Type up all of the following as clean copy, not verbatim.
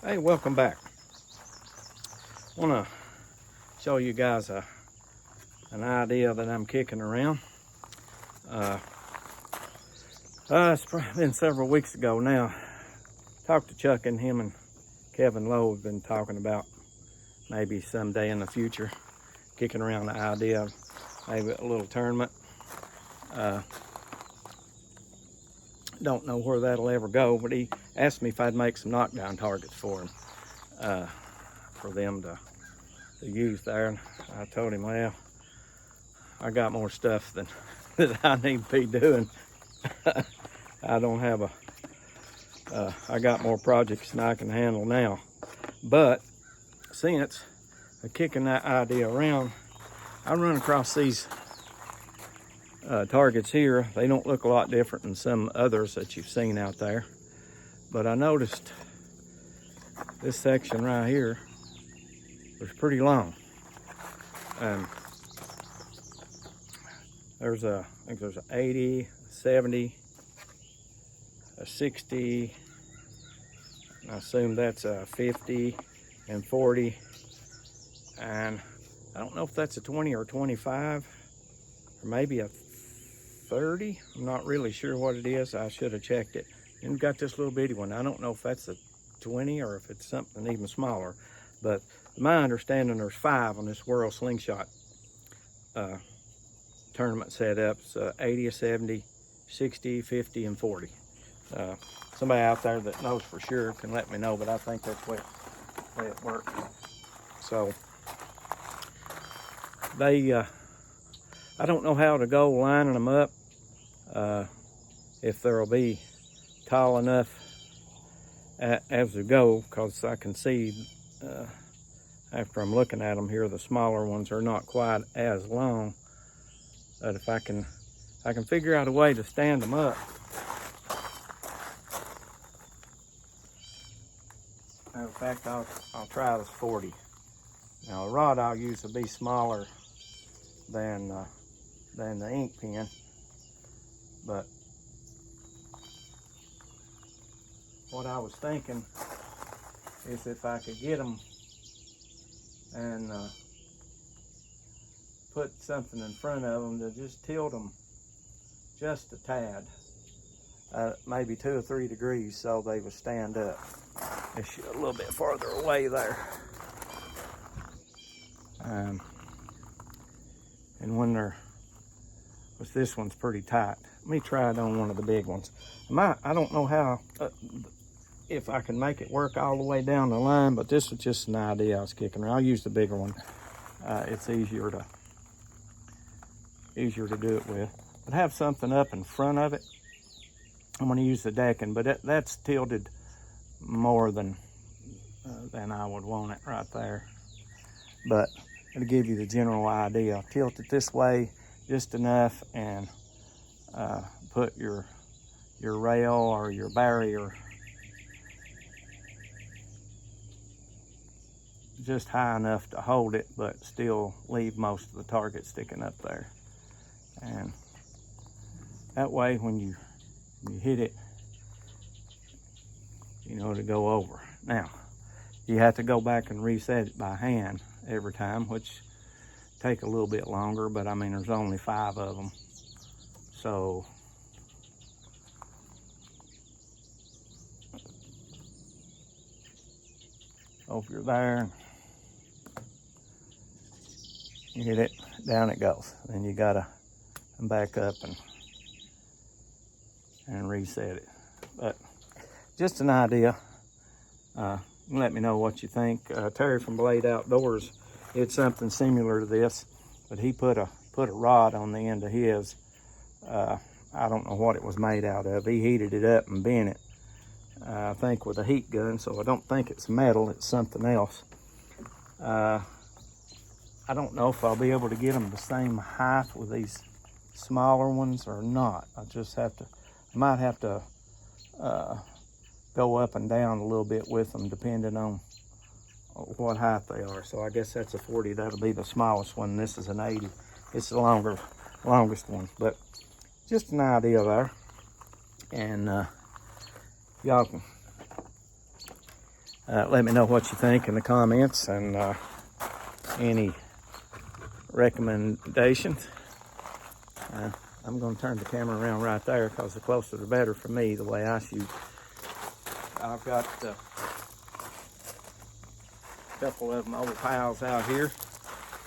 Hey, welcome back. I want to show you guys an idea that I'm kicking around. It's been several weeks ago now. Talked to Chuck, and him and Kevin Lowe have been talking about maybe someday in the future kicking around the idea of maybe a little tournament. Don't know where that'll ever go, but he asked me if I'd make some knockdown targets for him, for them to use there. And I told him, well, I got more stuff than that I need to be doing. I don't have I got more projects than I can handle now. But since I'm kicking that idea around, I run across these targets here. They don't look a lot different than some others that you've seen out there, but I noticed this section right here was pretty long. I think there's an 80, 70, a 60, I assume that's a 50 and 40, and I don't know if that's a 20 or 25, or maybe a 30. I'm not really sure what it is. I should have checked it. And we've got this little bitty one. I don't know if that's a 20 or if it's something even smaller, but my understanding, there's 5 on this World Slingshot tournament setup. So 80, 70, 60, 50, and 40. Somebody out there that knows for sure can let me know, but I think that's the way it works. So they, I don't know how to go lining them up, if there'll be tall enough as we go, because I can see after I'm looking at them here, the smaller ones are not quite as long. But if I can figure out a way to stand them up. In fact, I'll try this 40. Now, the rod I'll use will be smaller than the ink pen, but what I was thinking is if I could get them and put something in front of them to just tilt them just a tad, maybe 2 or 3 degrees, so they would stand up. It's a little bit farther away there. And when this one's pretty tight. Let me try it on one of the big ones. I don't know how, if I can make it work all the way down the line, but this was just an idea I was kicking around. I'll use the bigger one. It's easier to do it with. But have something up in front of it. I'm going to use the decking, but that's tilted more than I would want it right there. But it'll give you the general idea. Tilt it this way just enough, and put your rail or your barrier just high enough to hold it, but still leave most of the target sticking up there. And that way, when you hit it, you know, to go over. Now, you have to go back and reset it by hand every time, which take a little bit longer, but I mean, there's only 5 of them. So over there, you hit it, down it goes. Then you gotta come back up and reset it. But just an idea. Let me know what you think. Terry from Blade Outdoors did something similar to this, but he put a rod on the end of his. I don't know what it was made out of. He heated it up and bent it, I think with a heat gun, so I don't think it's metal, it's something else. I don't know if I'll be able to get them the same height with these smaller ones or not. I might have to go up and down a little bit with them depending on what height they are. So I guess that's a 40. That'll be the smallest one. This is an 80. It's the longest one, but just an idea there. And y'all can Let me know what you think in the comments, and any recommendations. I'm going to turn the camera around right there because the closer the better for me, the way I shoot. I've got a couple of my old pals out here.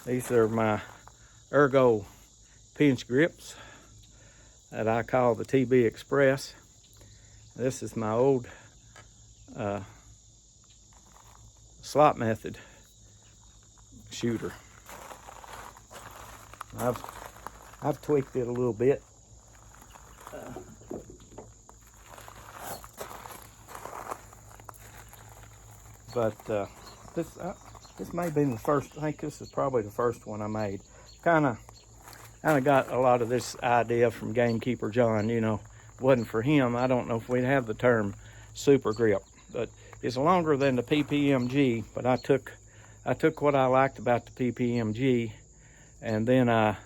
These are my Ergo pinch grips that I call the TB Express. This is my old slot method shooter. I've tweaked it a little bit. But this may be the first. I think this is probably the first one I made. Kind of got a lot of this idea from Gamekeeper John. You know, if it wasn't for him, I don't know if we'd have the term super grip. But it's longer than the PPMG. But I took what I liked about the PPMG, and then I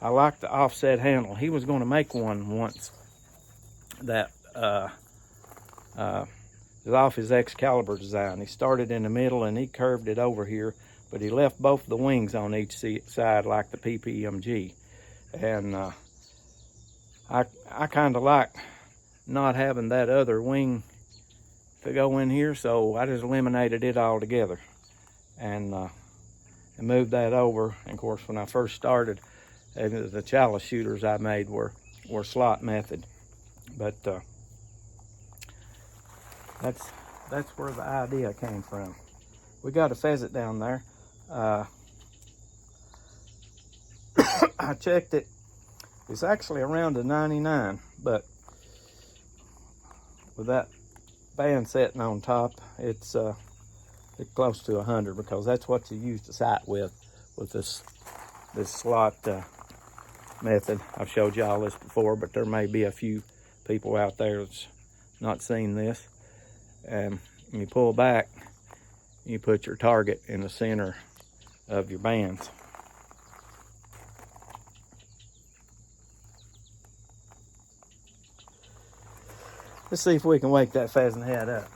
liked the offset handle. He was going to make one once that was off his Excalibur design. He started in the middle and he curved it over here, but he left both the wings on each side like the PPMG. And I kind of like not having that other wing to go in here, so I just eliminated it altogether and moved that over. And of course, when I first started, the chalice shooters I made were slot method, but that's where the idea came from. We got a pheasant down there. I checked it. It's actually around a 99, but with that band setting on top, it's close to 100, because that's what you use to sight with this slot method. I've showed y'all this before, but there may be a few people out there that's not seen this. And when you pull back, you put your target in the center of your bands. Let's see if we can wake that pheasant head up.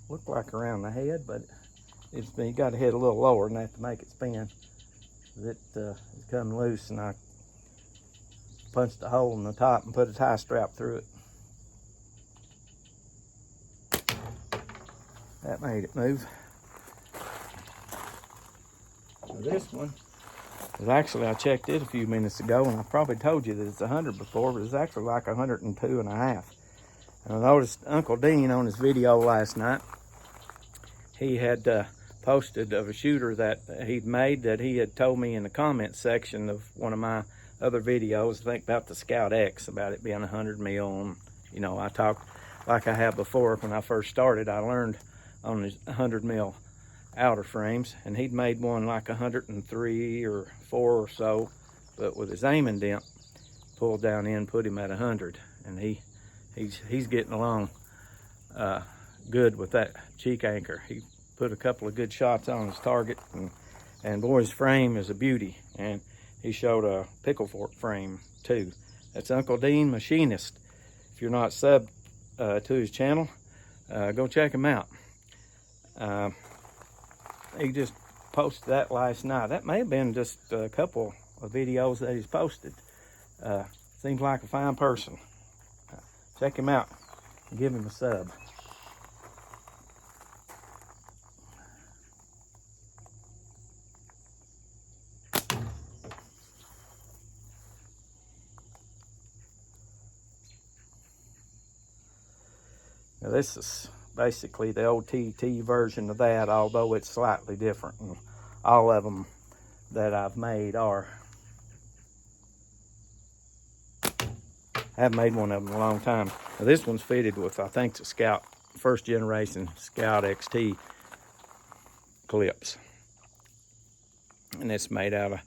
Looked like around the head, but you got to hit a little lower than that to make it spin. It come loose, and I punched a hole in the top and put a tie strap through it. That made it move. Now this one is actually, I checked it a few minutes ago, and I probably told you that it's 100 before, but it's actually like 102 and a half. And I noticed Uncle Dean on his video last night, he had posted of a shooter that he'd made that he had told me in the comments section of one of my other videos, I think about the Scout X, about it being 100 mil. And, you know, I talked like I have before. When I first started, I learned on his 100 mil outer frames, and he'd made one like 103 or 4 or so, but with his aiming dent pulled down in, put him at 100, and he's getting along good with that cheek anchor. He put a couple of good shots on his target, and boy, his frame is a beauty. And he showed a pickle fork frame too. That's Uncle Dean Machinist. If you're not subbed to his channel, go check him out. He just posted that last night. That may have been just a couple of videos that he's posted. Seems like a fine person. Check him out and give him a sub. Now this is basically the old TT version of that, although it's slightly different. And all of them that I've made are. I haven't made one of them in a long time. Now this one's fitted with, I think, the Scout, first generation Scout XT clips. And it's made out of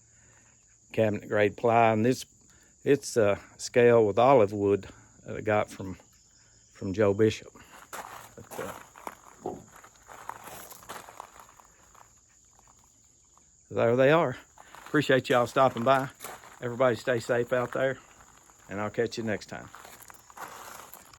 cabinet grade ply. And it's a scale with olive wood that I got from Joe Bishop. But, there they are. Appreciate y'all stopping by. Everybody stay safe out there, and I'll catch you next time.